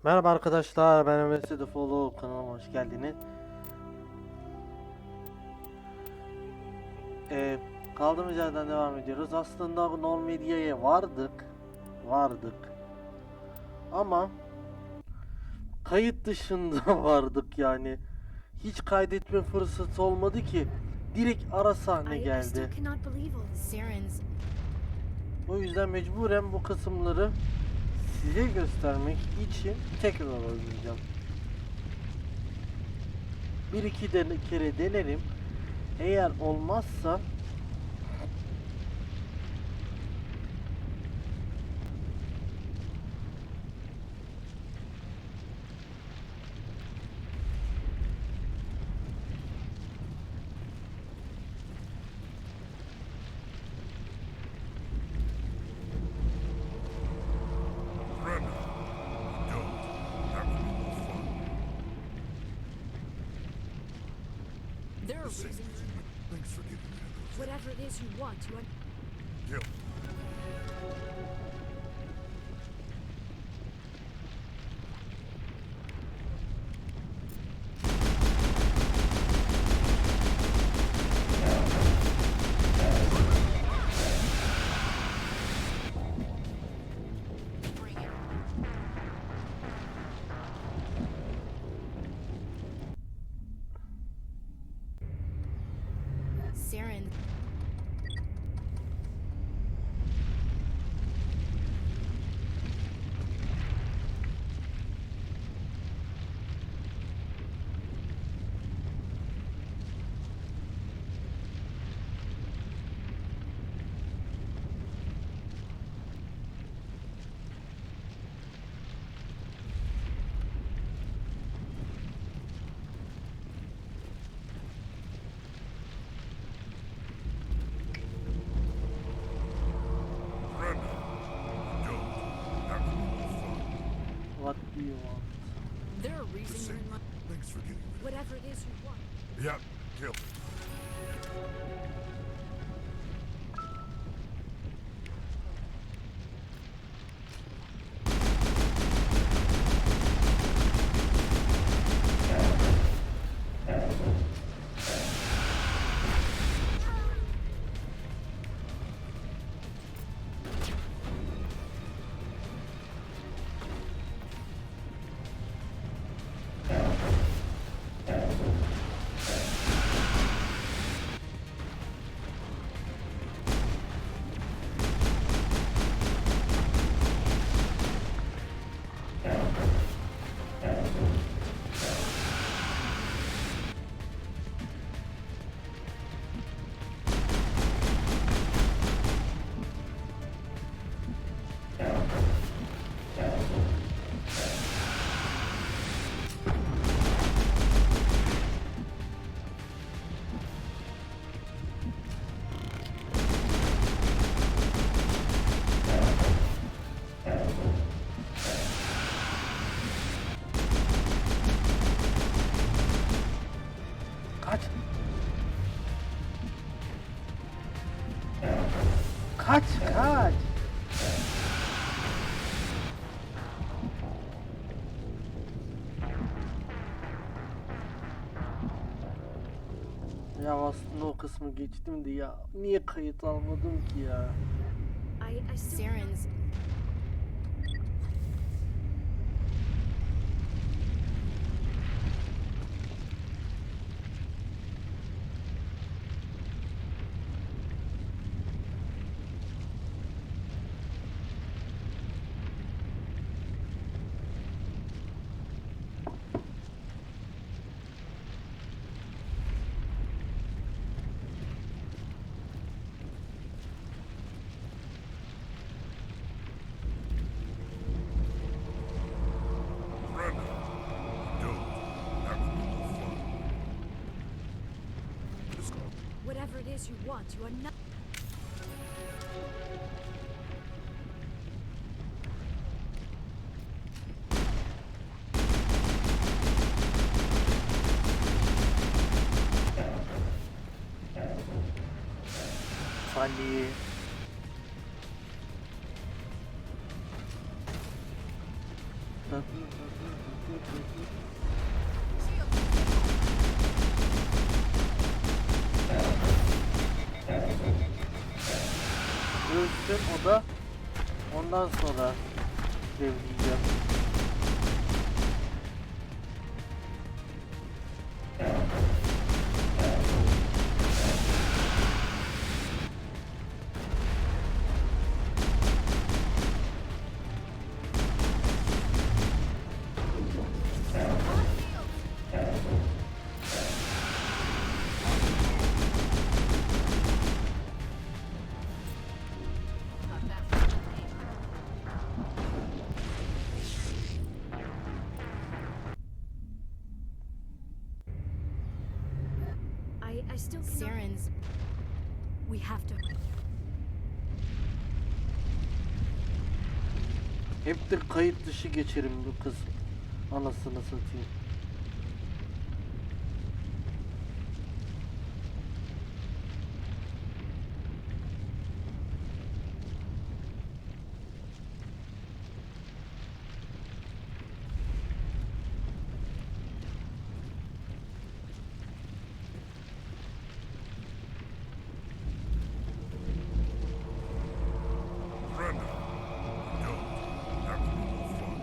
Merhaba arkadaşlar, ben Ömer Sedefoğlu, kanalıma hoş geldiniz. Kaldığımız yerden devam ediyoruz. Aslında bu Nol Medya'ya vardık ama kayıt dışında vardık yani. Hiç kaydetme fırsatı olmadı ki. Direkt ara sahne geldi. O yüzden mecburen bu kısımları size göstermek için tekrar oynayacağım. Bir iki kere denerim. Eğer olmazsa There are reasons. Thanks for giving me those. Whatever it is you want, Yep. Saren. Brenda. Don't. That would be more fun. what do you want? There are reasons you're in my. Thanks for giving me. Whatever it is you want. Yep. Kill. Kaç. Kaç kaç. Ya aslında o kısmı geçtim de ya niye kayıt almadım ki ya? Saren's. Brenda. Don't. That would be more fun. Just Whatever it is you want, you are not. Ali. Ölsün o da, ondan sonra devleyeceğim. I still cannot. Sirens. We have to. Hep de kayıt dışı geçerim bu kız. Anasını satayım. Brenda, don't. Have a little fun.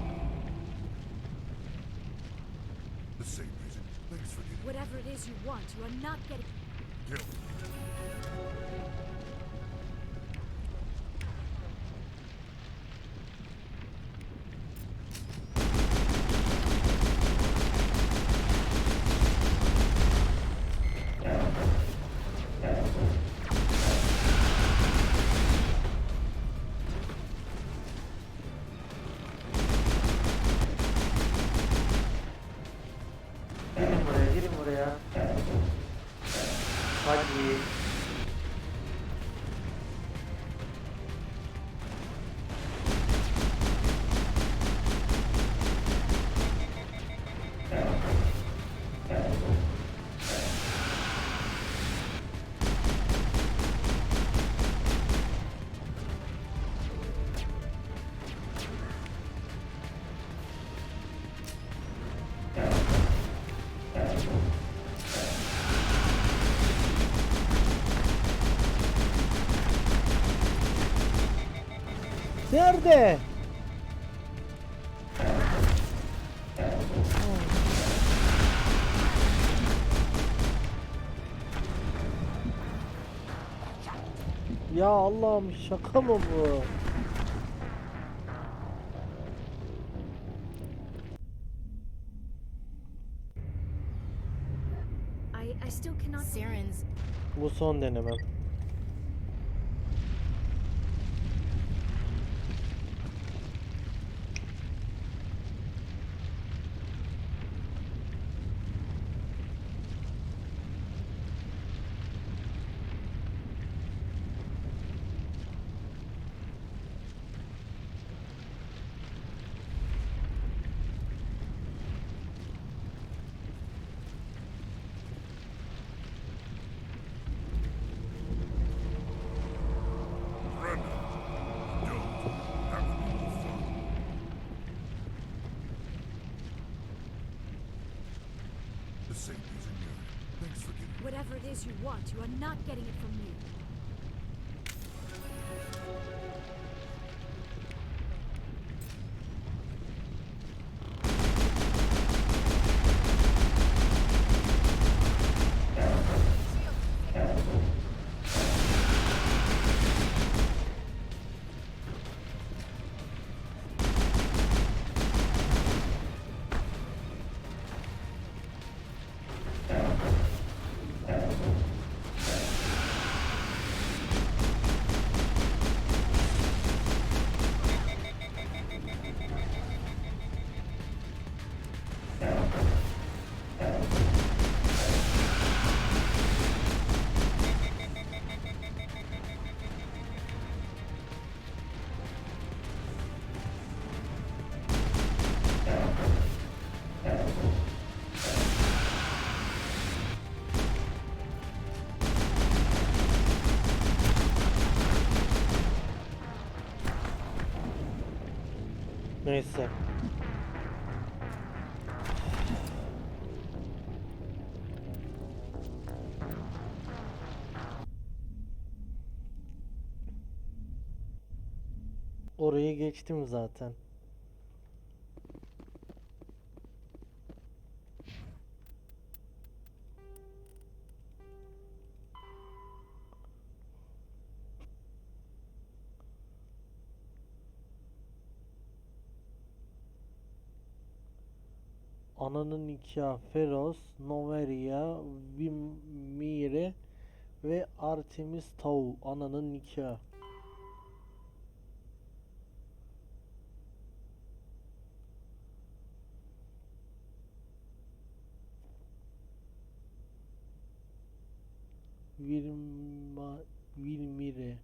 The same reason. Thanks for getting Whatever it is you want, you are not getting. killed. Girin buraya, girin buraya. Hadi. Nerede? Ya Allah'ım, şaka mı bu? I still cannot. Sirens. Bu son denemem. Brenda, don't. Have a little fun. The same reason you're. Thanks for getting Whatever it is you want, you are not getting it from me. Neyse. oraya geçtim zaten. Ananın nikahı Feroz, Noveria, Vimire ve Artemis Tau. Ananın nikahı. Vilmire.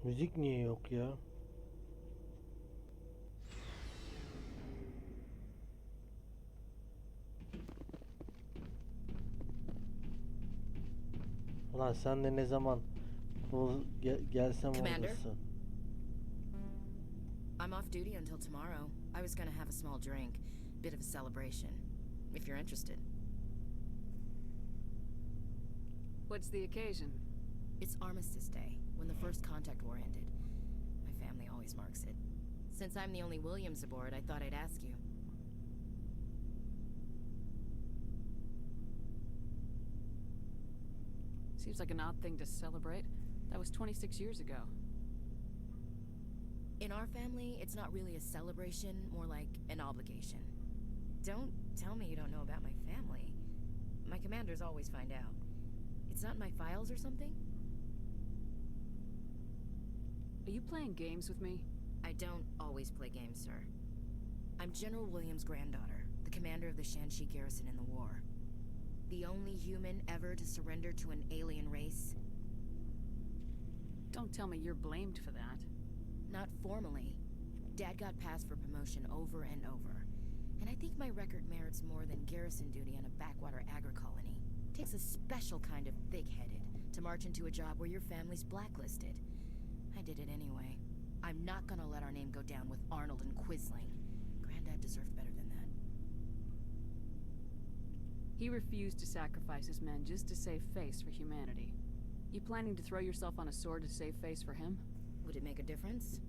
Müzik niye yok ya? Ulan sen de ne zaman gelsem Commander? oradasın. I'm off duty until tomorrow. I was gonna have a small drink, bit of a celebration, if you're interested. What's the occasion? It's Armistice Day, when the First Contact War ended. My family always marks it. Since I'm the only Williams aboard, I thought I'd ask you. Seems like an odd thing to celebrate. That was 26 years ago. In our family, it's not really a celebration, more like an obligation. Don't tell me you don't know about my family. My commanders always find out. It's not in my files or something? Are you playing games with me? I don't always play games, sir. I'm General Williams' granddaughter, the commander of the Shanxi garrison in the war. The only human ever to surrender to an alien race. Don't tell me you're blamed for that. Not formally. Dad got passed for promotion over and over. And I think my record merits more than garrison duty on a backwater agri-colony. Takes a special kind of thick-headed to march into a job where your family's blacklisted. I did it anyway. I'm not gonna let our name go down with Arnold and Quisling. Granddad deserved better than that. He refused to sacrifice his men just to save face for humanity. You planning to throw yourself on a sword to save face for him? Would it make a difference?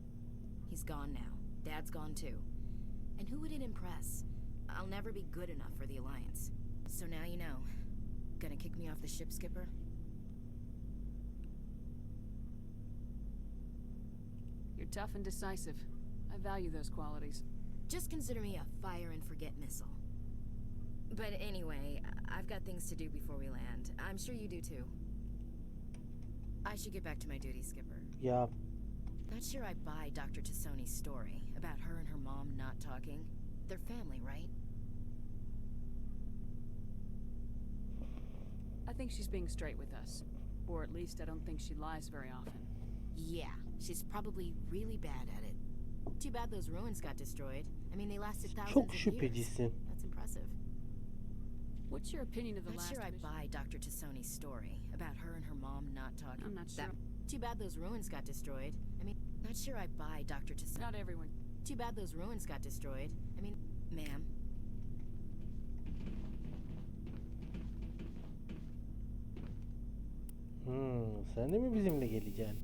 He's gone now. Dad's gone too. And who would it impress? I'll never be good enough for the Alliance. So now you know. Gonna kick me off the ship, Skipper? You're tough and decisive. I value those qualities. Just consider me a fire and forget missile. But anyway, I've got things to do before we land. I'm sure you do too. I should get back to my duties, Skipper. Ya Not sure I buy Dr. Tassoni's story about her and her mom not talking. They're family, right? I think she's being straight with us. Or at least I don't think she lies very often. Yeah, she's probably really bad at it. Too bad those ruins got destroyed. I mean, they lasted thousands çok of years. şüphecisin. That's impressive. What's your opinion of the Not last sure I mission? buy Dr. Tassoni's story about her and her mom not talking. I'm not sure. Too bad those ruins got destroyed. I mean, not sure I buy Dr. Tassoni. Not everyone. Too bad those ruins got destroyed. I mean, ma'am. Sen de mi bizimle geleceksin?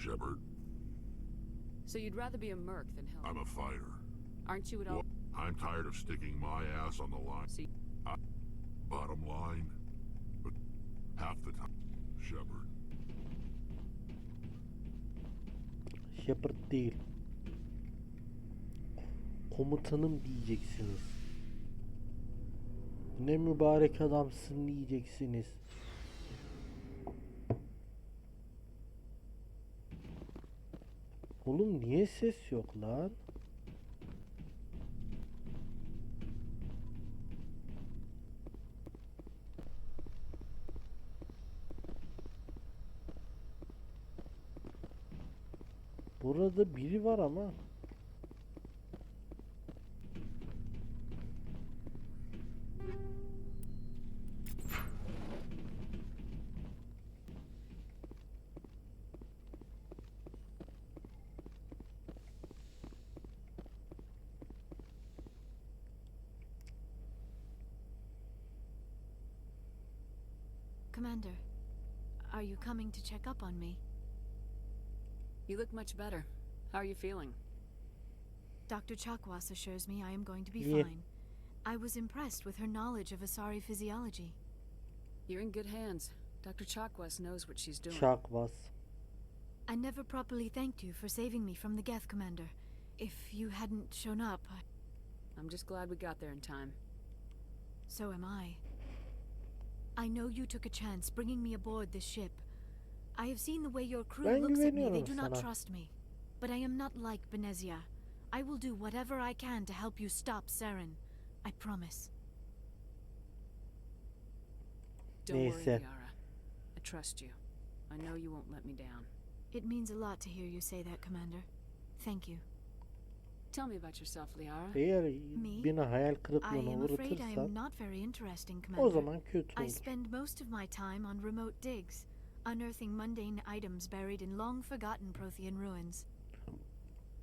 Shepard, So you'd rather be a merc than help? I'm a fighter. Aren't you at all? I'm tired of sticking my ass on the line. See, Bottom line, but half the time, Shepard. Shepard değil. Komutanım diyeceksiniz. Ne mübarek adamsın diyeceksiniz. Oğlum niye ses yok lan? Burada biri var ama. Commander, are you coming to check up on me? you look much better. How are you feeling? Dr. Chakwas assures me I am going to be Yeah. fine. I was impressed with her knowledge of Asari physiology. You're in good hands. Dr. Chakwas knows what she's doing. Şak bas. I never properly thanked you for saving me from the Geth, Commander. If you hadn't shown up, I'm just glad we got there in time. so am I. I know you took a chance bringing me aboard this ship. I have seen the way your crew Ben looks at me. They güveniyorum do not sana. trust me. But I am not like Benezia. I will do whatever I can to help you stop Saren. I promise. Don't worry, Neyse. Liara. I trust you. I know you won't let me down. It means a lot to hear you say that, Commander. Thank you. Tell me about yourself, Liara. Eğer Me? beni hayal I kırıklığına am afraid I am uğratırsan not very interesting, o Commander. zaman kötü I olur. spend most of my time on remote digs, unearthing mundane items buried in long-forgotten Prothean ruins.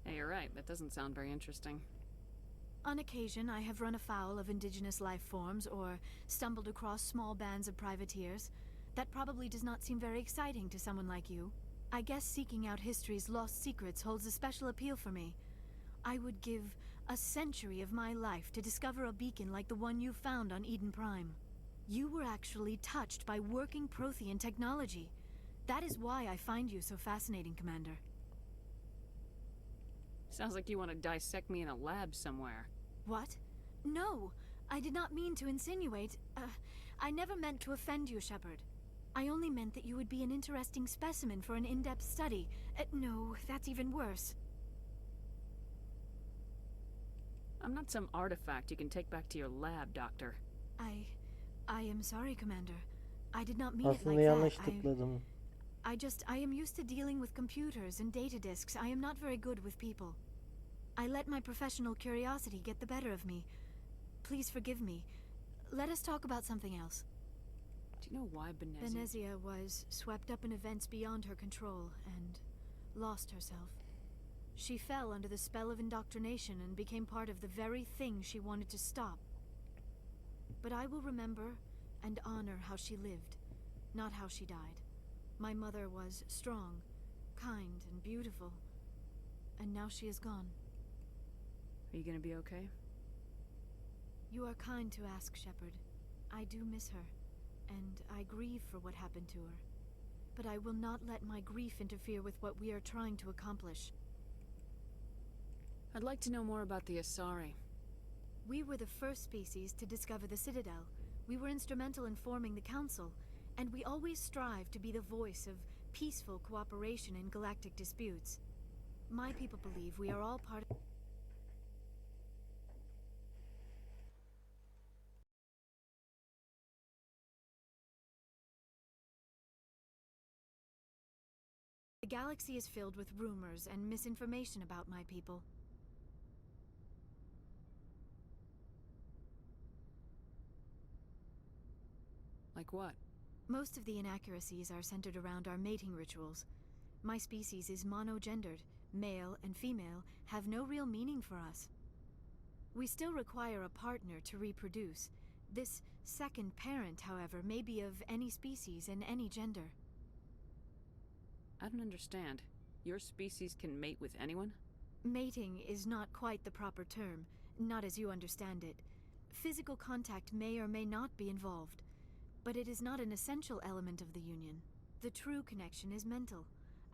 Hey, you're right. That doesn't sound very interesting. On occasion, I have run afoul of indigenous life forms or stumbled across small bands of privateers. That probably does not seem very exciting to someone like you. I guess seeking out history's lost secrets holds a special appeal for me. I would give a century of my life to discover a beacon like the one you found on Eden Prime. You were actually touched by working Prothean technology. That is why I find you so fascinating, Commander. Sounds like you want to dissect me in a lab somewhere. What? No, I did not mean to insinuate. I never meant to offend you, Shepard. I only meant that you would be an interesting specimen for an in-depth study. No, that's even worse. I'm not some artifact you can take back to your lab, Doctor. I am sorry, Commander. I did not mean it Aslında like yanlış that. tıkladım. I am used to dealing with computers and data disks. I am not very good with people. I let my professional curiosity get the better of me. Please forgive me. Let us talk about something else. Do you know why Benezia... Benezia was swept up in events beyond her control and lost herself. She fell under the spell of indoctrination and became part of the very thing she wanted to stop. But I will remember and honor how she lived, not how she died. My mother was strong, kind, and beautiful, and now she is gone. Are you gonna be okay? You are kind to ask, Shepard. I do miss her, and I grieve for what happened to her. But I will not let my grief interfere with what we are trying to accomplish. I'd like to know more about the Asari. We were the first species to discover the Citadel. We were instrumental in forming the Council, and we always strive to be the voice of peaceful cooperation in galactic disputes. My people believe we are all part of the galaxy is filled with rumors and misinformation about my people. Like what? Most of the inaccuracies are centered around our mating rituals. My species is monogendered. Male and female have no real meaning for us. We still require a partner to reproduce. This second parent, however, may be of any species and any gender. I don't understand. Your species can mate with anyone? Mating is not quite the proper term, not as you understand it. Physical contact may or may not be involved, but it is not an essential element of the union. The true connection is mental.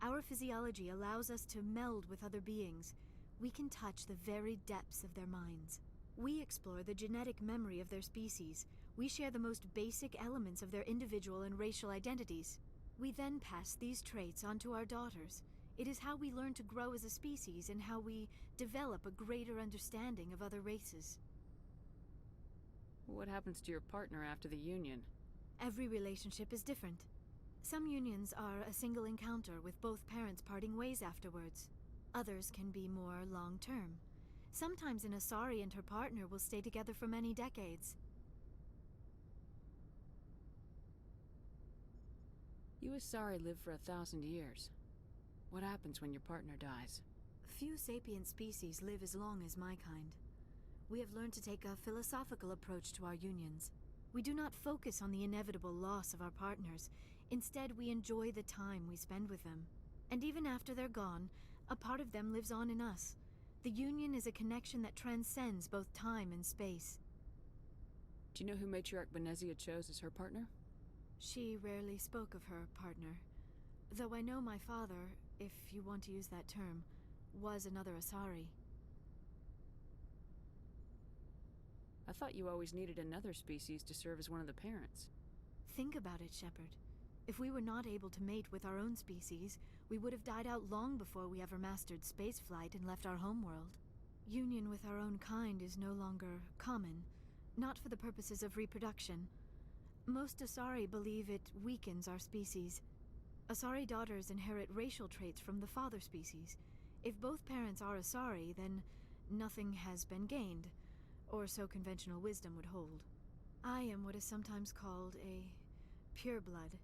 Our physiology allows us to meld with other beings. We can touch the very depths of their minds. We explore the genetic memory of their species. We share the most basic elements of their individual and racial identities. We then pass these traits on to our daughters. It is how we learn to grow as a species and how we develop a greater understanding of other races. What happens to your partner after the union? Every relationship is different. Some unions are a single encounter with both parents parting ways afterwards. Others can be more long-term. Sometimes an Asari and her partner will stay together for many decades. You Asari live for 1,000 years. What happens when your partner dies? Few sapient species live as long as my kind. We have learned to take a philosophical approach to our unions. We do not focus on the inevitable loss of our partners. Instead, we enjoy the time we spend with them. And even after they're gone, a part of them lives on in us. The union is a connection that transcends both time and space. Do you know who Matriarch Benezia chose as her partner? She rarely spoke of her partner. Though I know my father, if you want to use that term, was another Asari. I thought you always needed another species to serve as one of the parents. Think about it, Shepard. If we were not able to mate with our own species, we would have died out long before we ever mastered spaceflight and left our homeworld. Union with our own kind is no longer common, not for the purposes of reproduction. Most Asari believe it weakens our species. Asari daughters inherit racial traits from the father species. If both parents are Asari, then nothing has been gained, or so conventional wisdom would hold. I am what is sometimes called a pureblood,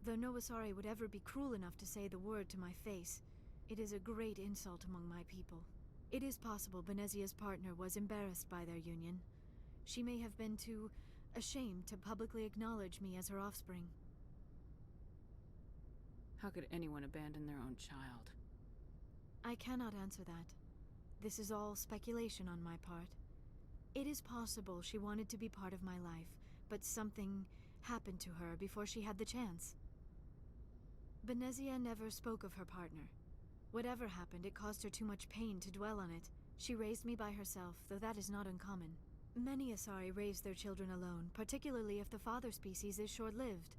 though no Asari would ever be cruel enough to say the word to my face. It is a great insult among my people. It is possible Benezia's partner was embarrassed by their union. She may have been too ashamed to publicly acknowledge me as her offspring. How could anyone abandon their own child? I cannot answer that. This is all speculation on my part. It is possible she wanted to be part of my life, but something happened to her before she had the chance. Benezia never spoke of her partner. Whatever happened, it caused her too much pain to dwell on it. She raised me by herself, though that is not uncommon. Many Asari raise their children alone, particularly if the father species is short-lived.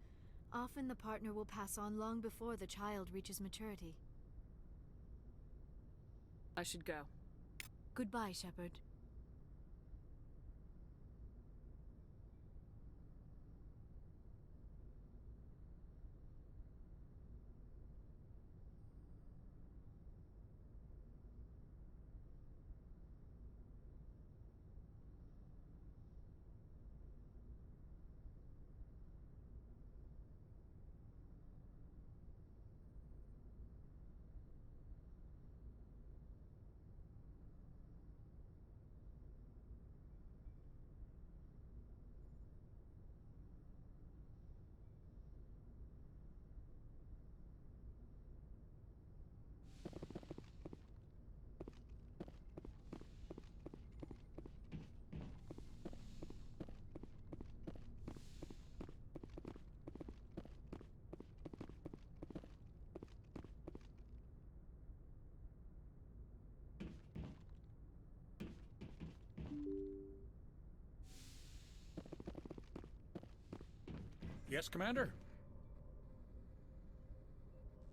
Often the partner will pass on long before the child reaches maturity. I should go. Goodbye, Shepard. Yes, Commander?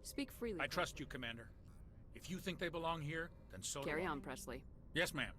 Speak freely. I trust you, Commander. If you think they belong here, then so do I. Carry on, Presley. Yes, ma'am.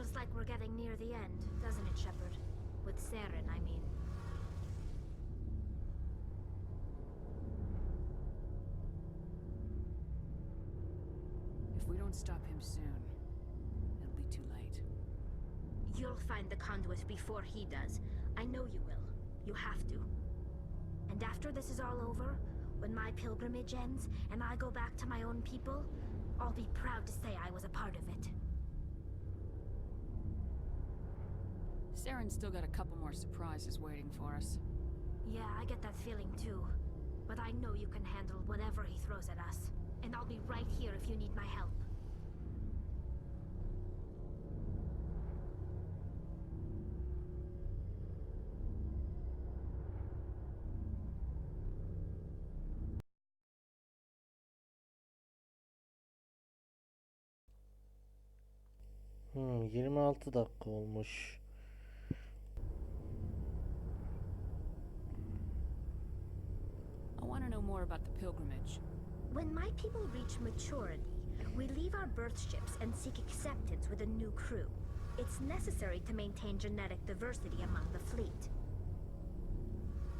Feels like we're getting near the end, doesn't it, Shepard? With Saren, I mean. If we don't stop him soon, it'll be too late. You'll find the conduit before he does. I know you will. You have to. And after this is all over, when my pilgrimage ends and I go back to my own people, I'll be proud to say I was a part of it. Saren's still got a couple more surprises waiting for us. Yeah, I get that feeling too. But I know you can handle whatever he throws at us. And I'll be right here if you need my help. Hmm, 26 dakika olmuş. I want to know more about the pilgrimage. When my people reach maturity, we leave our birth ships and seek acceptance with a new crew. It's necessary to maintain genetic diversity among the fleet.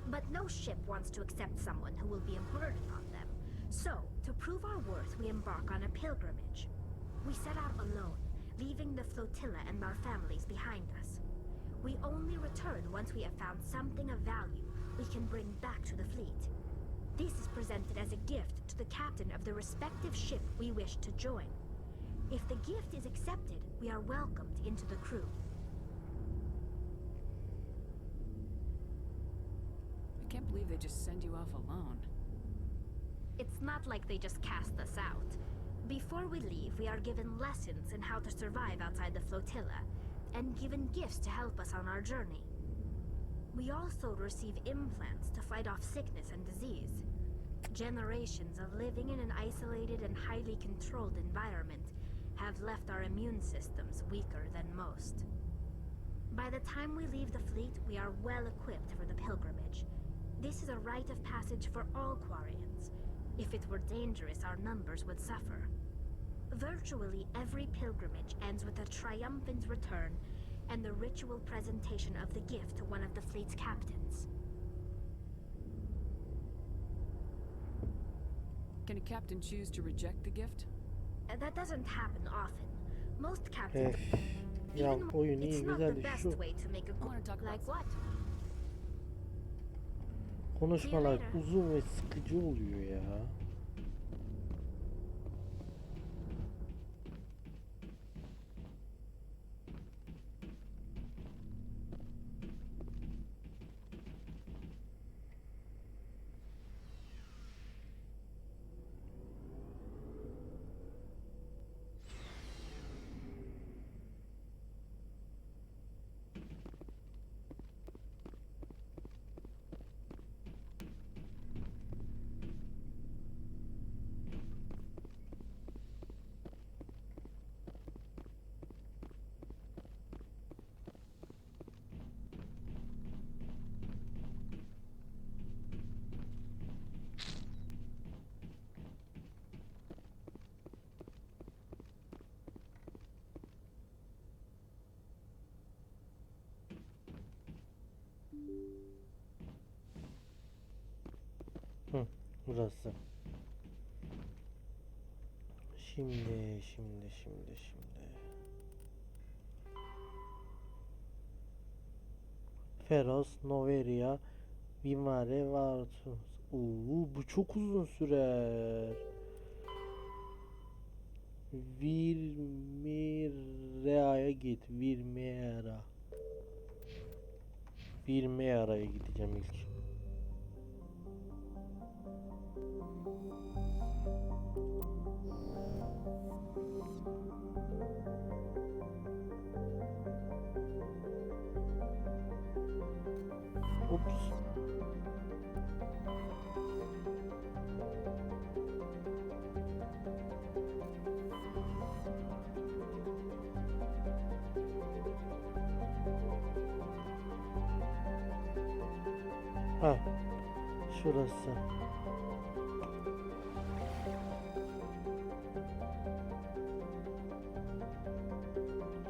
But no ship wants to accept someone who will be a burden on them. So, to prove our worth, we embark on a pilgrimage. We set out alone, leaving the flotilla and our families behind us. We only return once we have found something of value we can bring back to the fleet. This is presented as a gift to the captain of the respective ship we wish to join. If the gift is accepted, we are welcomed into the crew. I can't believe they just send you off alone. It's not like they just cast us out. Before we leave, we are given lessons in how to survive outside the flotilla, and given gifts to help us on our journey. We also receive implants to fight off sickness and disease. Generations of living in an isolated and highly controlled environment have left our immune systems weaker than most. By the time we leave the fleet, we are well equipped for the pilgrimage. This is a rite of passage for all Quarians. If it were dangerous, our numbers would suffer. Virtually every pilgrimage ends with a triumphant return and the ritual presentation of the gift to one of the fleet's captains. Can a captain choose to reject the gift? That doesn't happen often. Most captains... Ya oyun iyi It's not the güzel best şu way to make a I wanna talk about like what? konuşmalar uzun ve sıkıcı oluyor ya. Burası. Şimdi. Feros, Noveria, Vimare, Vartus. Bu çok uzun sürer. Virmerea'ya git. Virmerea'ya gideceğim ilk. Ups. Ha, şurası.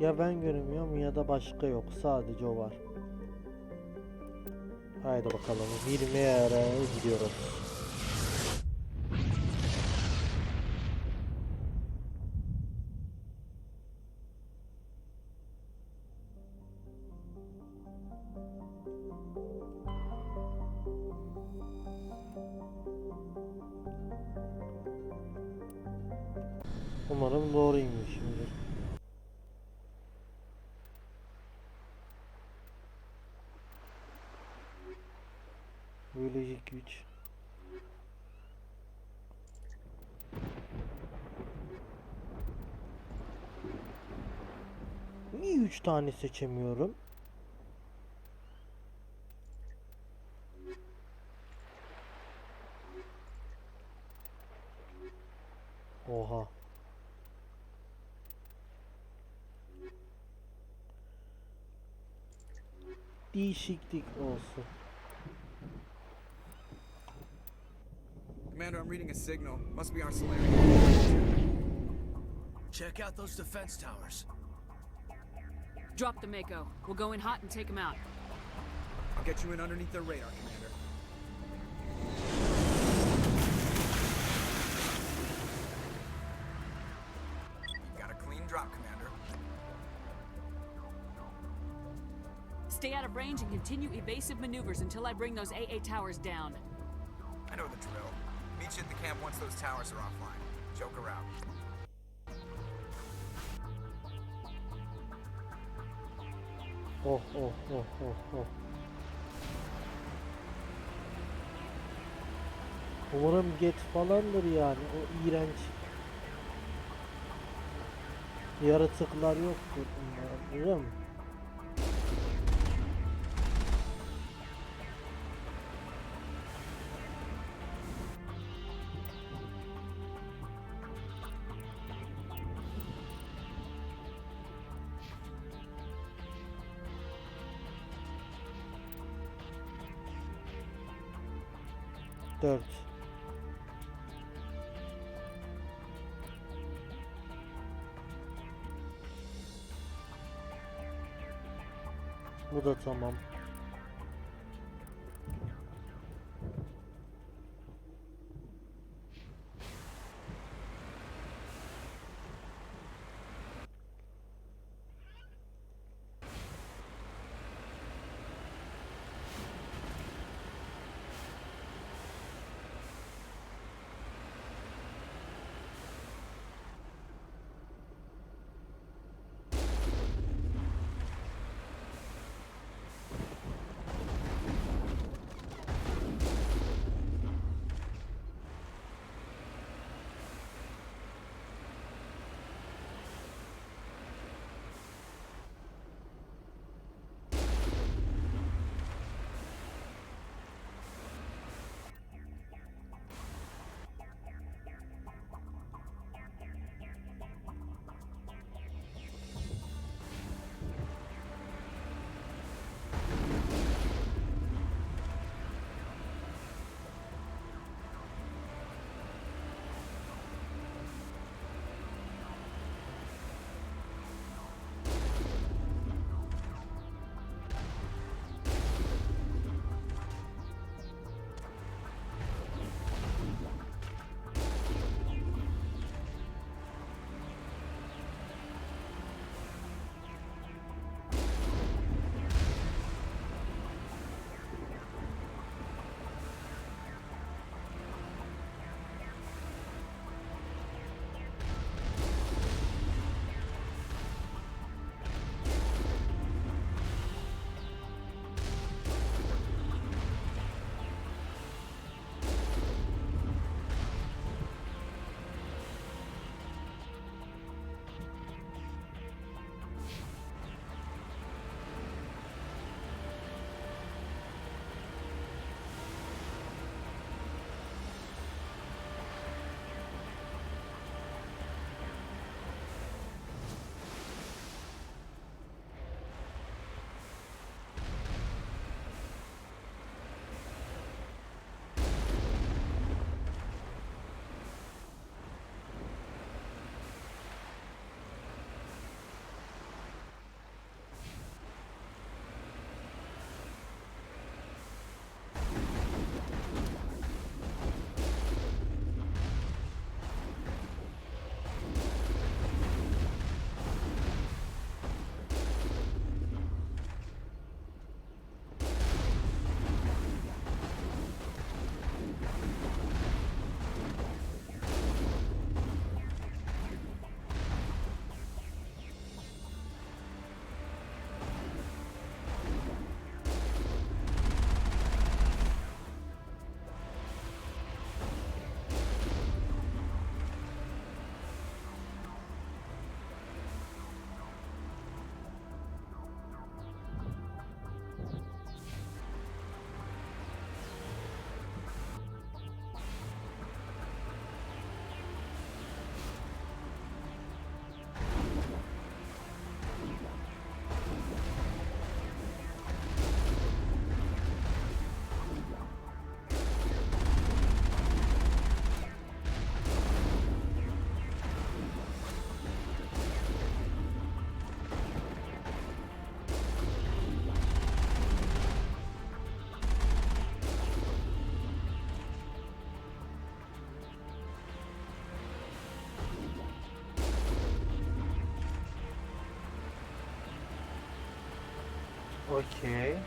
Ya ben göremiyorum ya da başka yok. Sadece o var. Haydi bakalım. 20 yere gidiyoruz. Umarım doğruymuş. Biyolojik güç. Niye 3 tane seçemiyorum? Oha. Değişiklik olsun. Commander, I'm reading a signal. Must be our Solarian. Check out those defense towers. Drop the Mako. We'll go in hot and take him out. I'll get you in underneath their radar, Commander. Got a clean drop, Commander. Stay out of range and continue evasive maneuvers until I bring those AA towers down. I know the drill. Meet you at the camp once those towers are offline. Joker out. Oh. Umarım get falandır yani. O iğrenç yaratıklar yoktur umarım. Dört. Bu da tamam. Okey.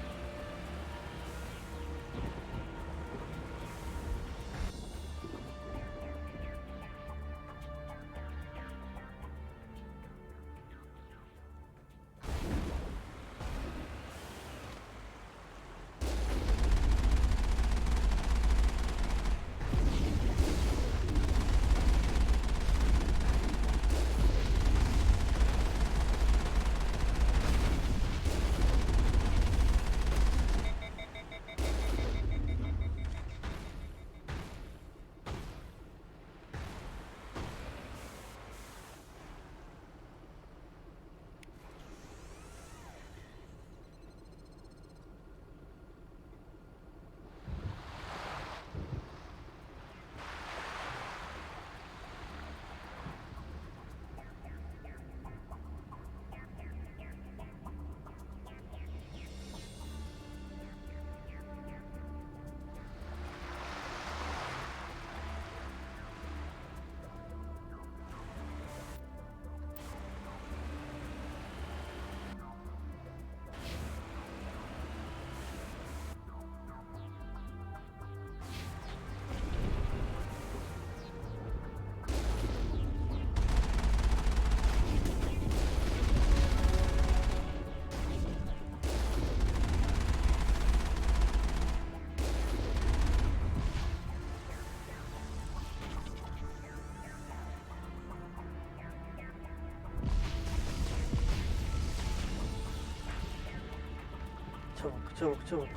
Çabuk çabuk çabuk.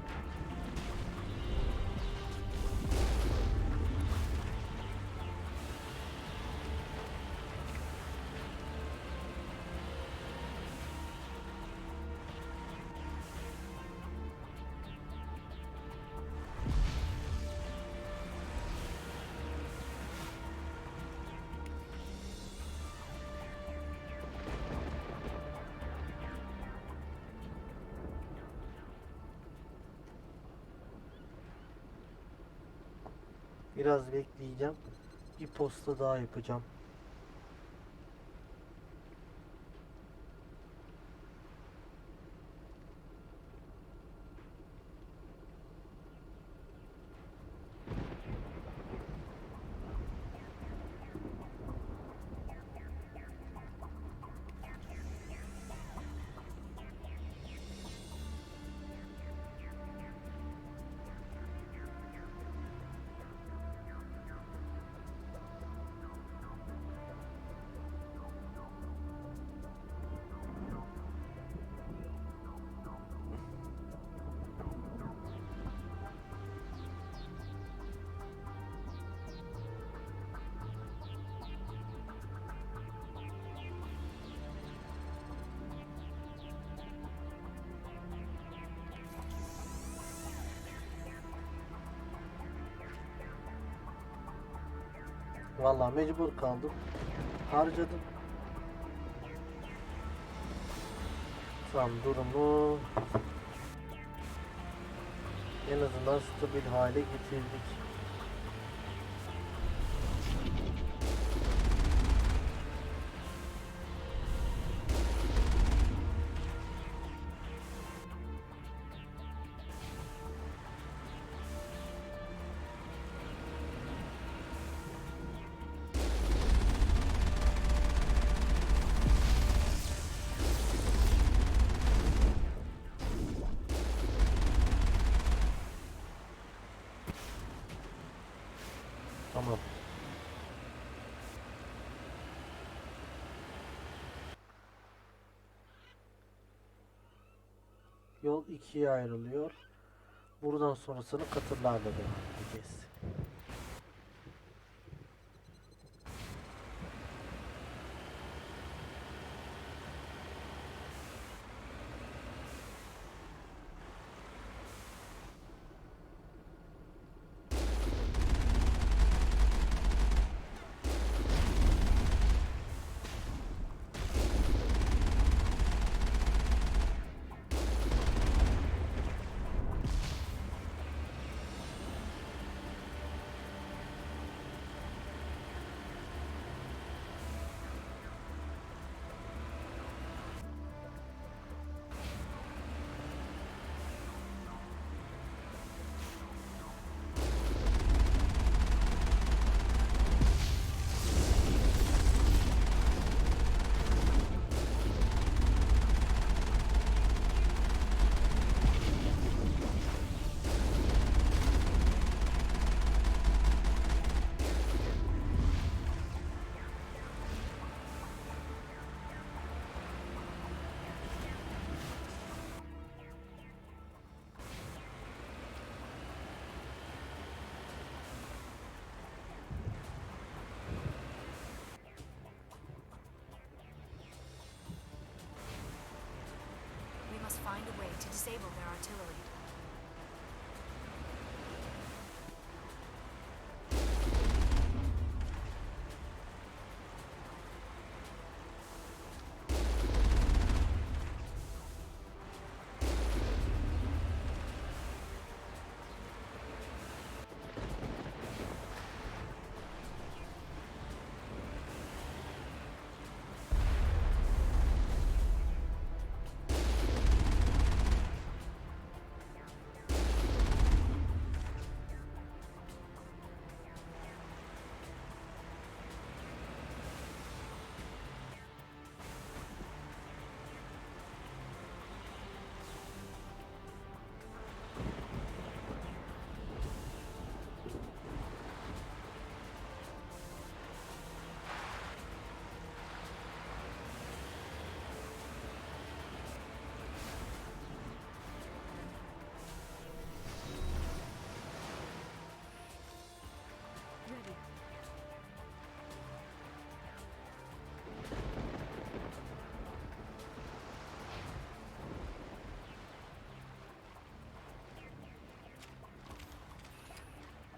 Biraz bekleyeceğim. Bir posta daha yapacağım. Vallahi mecbur kaldım. Harcadım. Tam durumu en azından stabil hale getirdik. Tamam. Yol ikiye ayrılıyor. Buradan sonrasını katırlarla devam edeceğiz. to disable their artillery. Ready.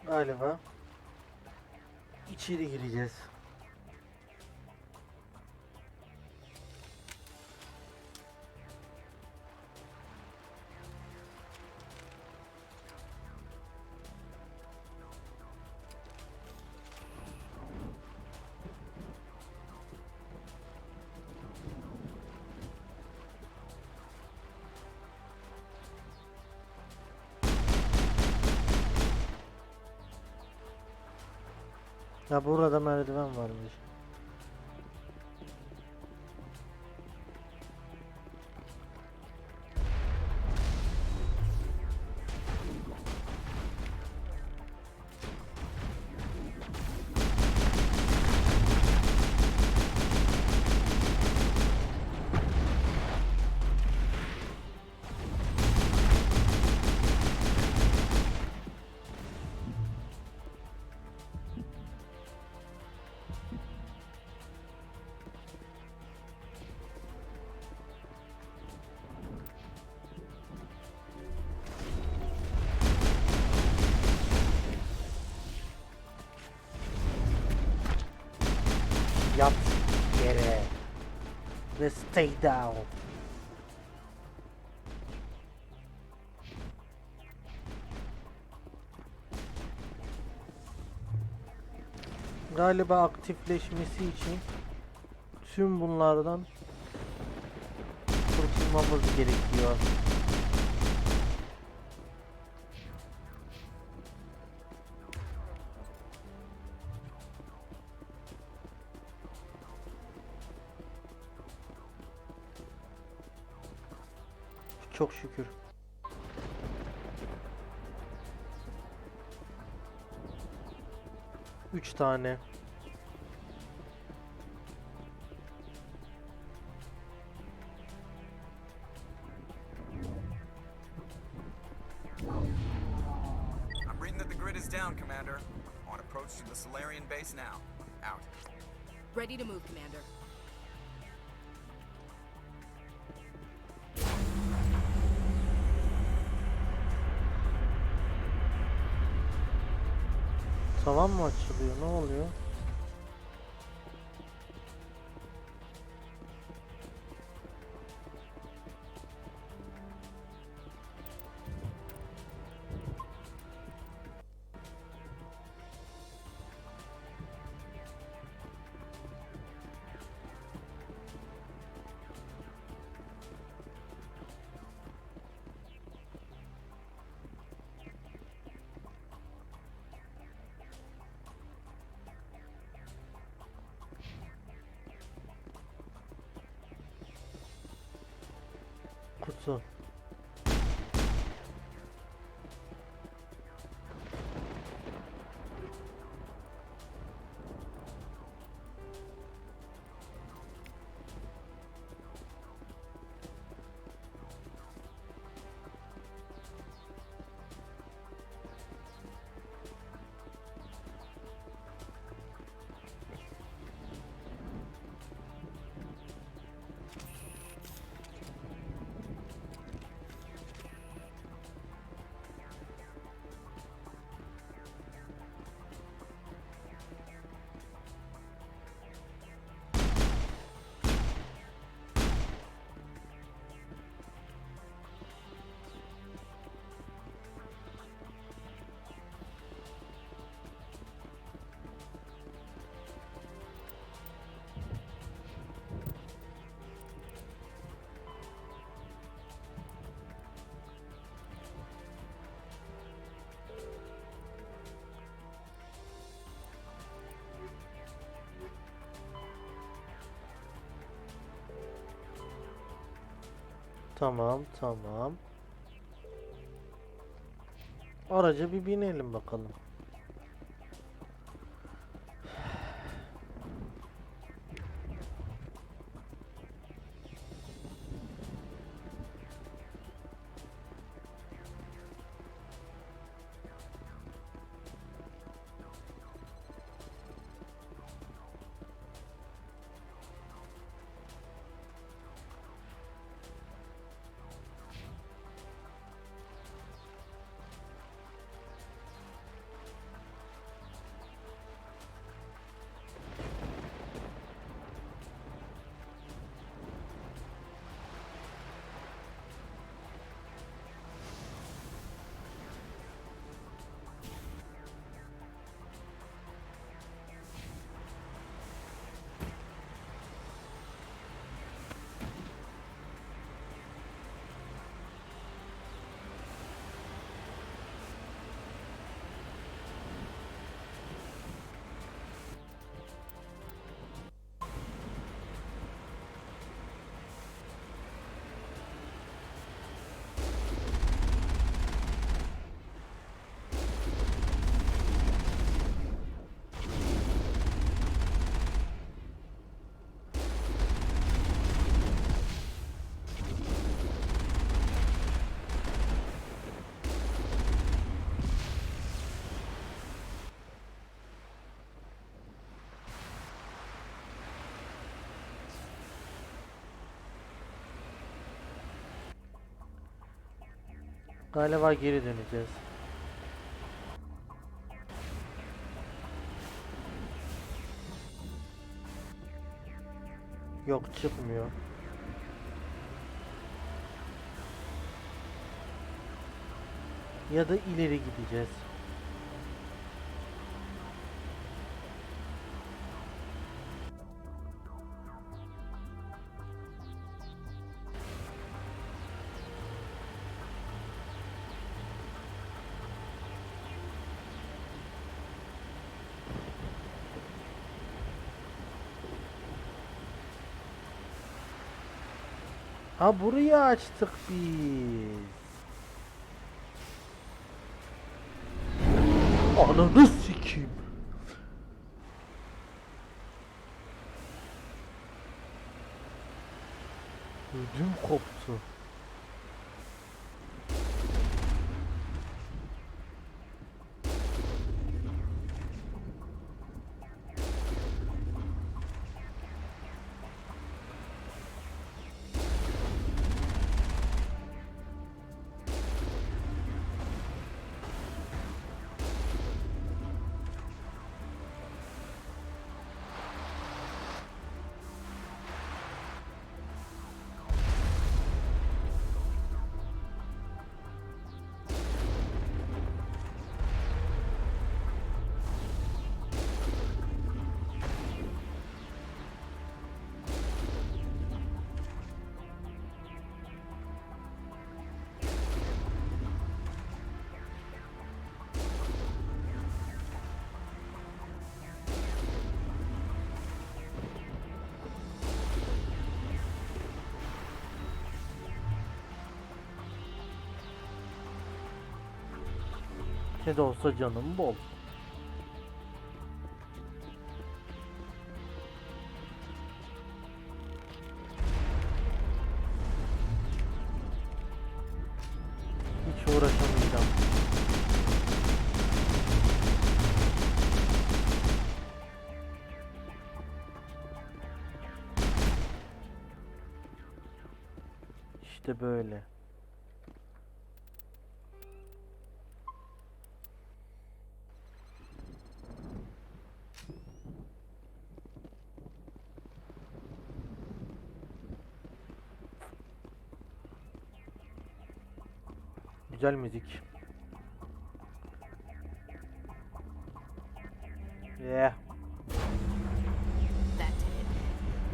Galiba içeri gireceğiz. Ya burada merdiven varmış. Yat yere ve stay down. Galiba aktifleşmesi için tüm bunlardan kurtulmamız gerekiyor. Çok şükür. Üç tane. I'm reading that the grid is down, Commander. On approach to the Solarian base now. Out. Ready to move, Commander. Tavan mı açılıyor? Ne oluyor? Kutu. Tamam, tamam. Araca bir binelim bakalım. Galiba geri döneceğiz. Yok, çıkmıyor. Ya da ileri gideceğiz. Ha, burayı açtık biz. Ananı sikeyim. Ödüm koptu. Ne de olsa canım bol. Hiç uğraşamayacağım. İşte böyle. Güzel müzik. Yeah.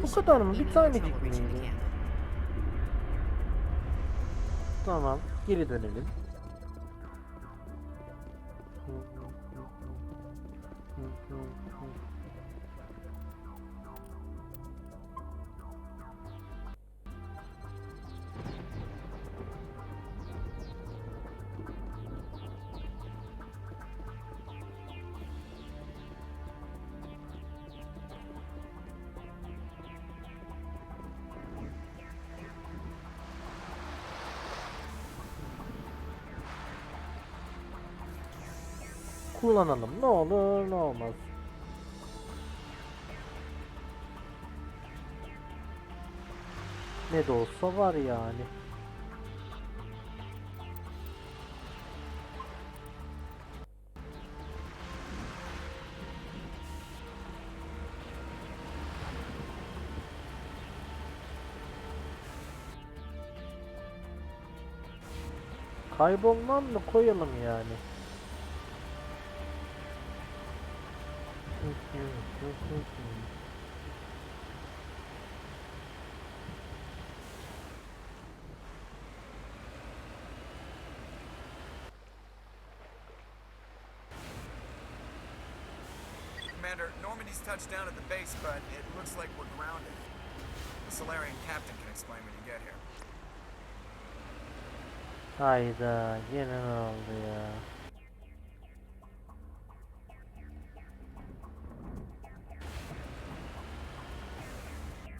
Bu kadar mı? Bir tanecik miydi? Tamam. Geri dönelim. kullanalım. Ne olur ne olmaz. Ne de olsa var yani. Kaybolmam mı koyalım yani. Commander, Normandy's touched down at the base, but it looks like we're grounded. The Solarian captain can explain when you get here. Hayda yine ne oldu ya?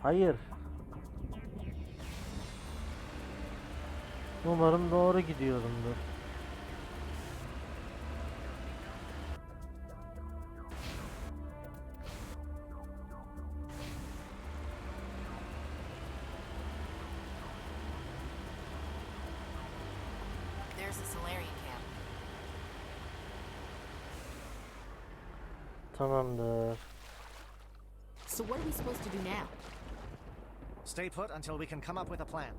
Hayır. Umarım doğru gidiyorumdur. There's the Solarian camp. Tamamdır. So what are we supposed to do now? Stay put until we can come up with a plan.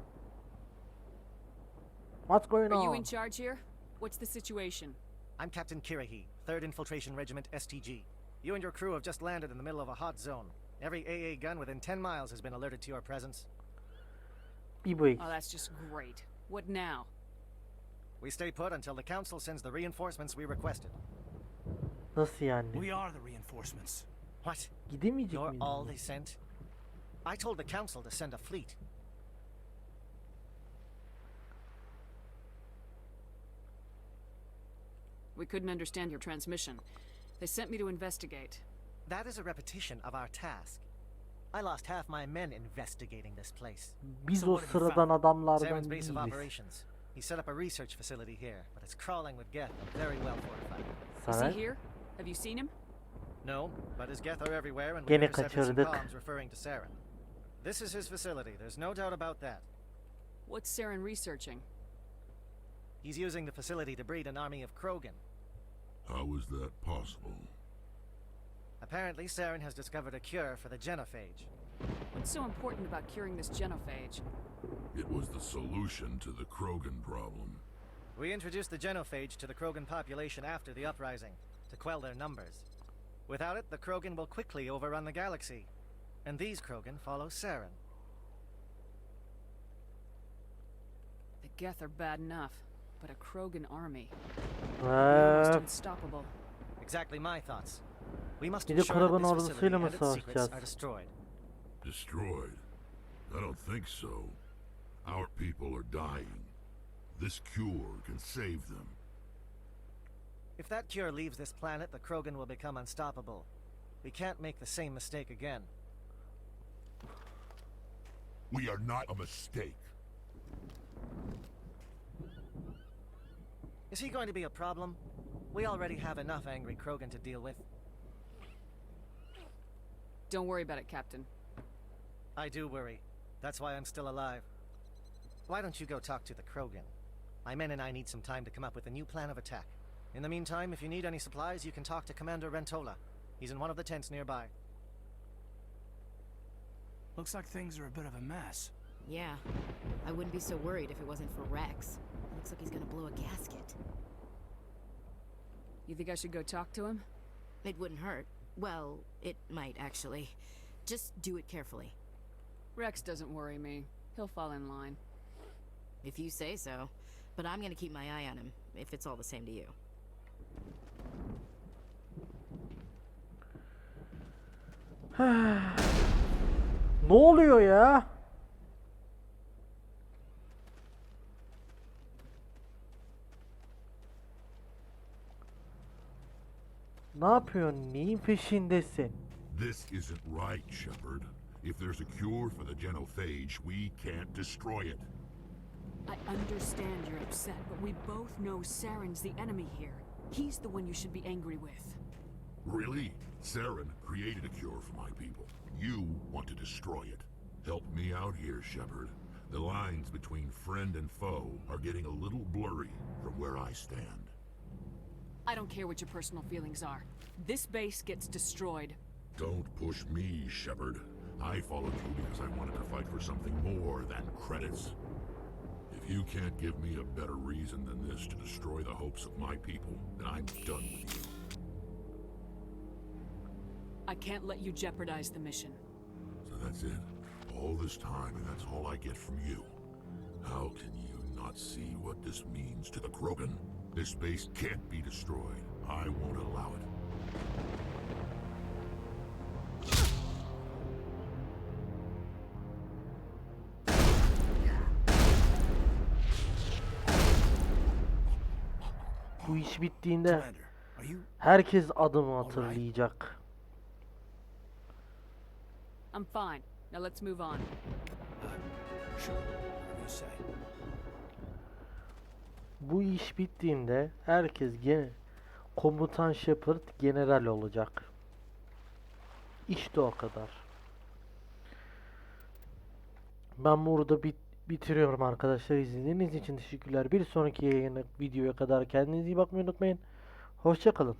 What's going Are you on? in charge here? What's the situation? I'm Captain Kirahi, 3rd Infiltration Regiment STG. You and your crew have just landed in the middle of a hot zone. Every AA gun within 10 miles has been alerted to your presence. İboy. Oh, that's just great. What now? We stay put until the Council sends the reinforcements we requested. Nasıl yani? We are the reinforcements. What? Gidemeyecek You're miyim? all they sent? I told the Council to send a fleet. We couldn't understand your transmission. They sent me to investigate. That is a repetition of our task. I lost half my men investigating this place. Biz So o what have you sıradan found? adamlardan Zaren's base of değiliz. operations. He set up a research facility here, but it's crawling with Geth and very well fortified. Is Sana he here? Have you seen him? No, but his Geth are everywhere and Gene we've intercepted some kaçırdık. comms referring to Saren. This is his facility, there's no doubt about that. What's Saren researching? He's using the facility to breed an army of Krogan. How is that possible? Apparently, Saren has discovered a cure for the genophage. What's so important about curing this genophage? It was the solution to the Krogan problem. We introduced the genophage to the Krogan population after the uprising, to quell their numbers. Without it, the Krogan will quickly overrun the galaxy. And these Krogan follow Saren. The Geth are bad enough, but a Krogan army. They're almost unstoppable. Exactly my thoughts. We must Bir de ensure that Krogan this ordusuyla facility mı and its secrets savaşacağız? are destroyed. Destroyed? I don't think so. Our people are dying. This cure can save them. If that cure leaves this planet, the Krogan will become unstoppable. We can't make the same mistake again. We are not a mistake. Is he going to be a problem? We already have enough angry Krogan to deal with. Don't worry about it, Captain. I do worry. That's why I'm still alive. Why don't you go talk to the Krogan? My men and I need some time to come up with a new plan of attack. In the meantime, if you need any supplies, you can talk to Commander Rentola. He's in one of the tents nearby. Looks like things are a bit of a mess. Yeah, I wouldn't be so worried if it wasn't for Rex. Looks like he's gonna blow a gasket. You think I should go talk to him? It wouldn't hurt. Well, it might actually. Just do it carefully. Rex doesn't worry me. He'll fall in line. If you say so. But I'm gonna keep my eye on him, if it's all the same to you. Ne oluyor ya? Ne yapıyorsun? Neyin peşindesin? This isn't right, Shepard. If there's a cure for the genophage, we can't destroy it. I understand you're upset, but we both know Saren's the enemy here. He's the one you should be angry with. Really? Saren created a cure for my people. You want to destroy it. Help me out here, Shepard. The lines between friend and foe are getting a little blurry from where I stand. I don't care what your personal feelings are. This base gets destroyed. Don't push me, Shepard. I followed you because I wanted to fight for something more than credits. If you can't give me a better reason than this to destroy the hopes of my people, then I'm done with you. I can't let you jeopardize the mission. So that's it. All this time, and that's all I get from you. How can you not see what this means to the Krogan? This base can't be destroyed. I won't allow it. Bu iş bittiğinde Commander, are you herkes adımı hatırlayacak. I'm fine. Now let's move on. sure? Whatever you say. Bu iş bittiğinde herkes komutan Shepard general olacak. İşte o kadar. Ben burada bitiriyorum arkadaşlar. İzlediğiniz için teşekkürler. Bir sonraki videoya kadar kendinize iyi bakmayı unutmayın. Hoşça kalın.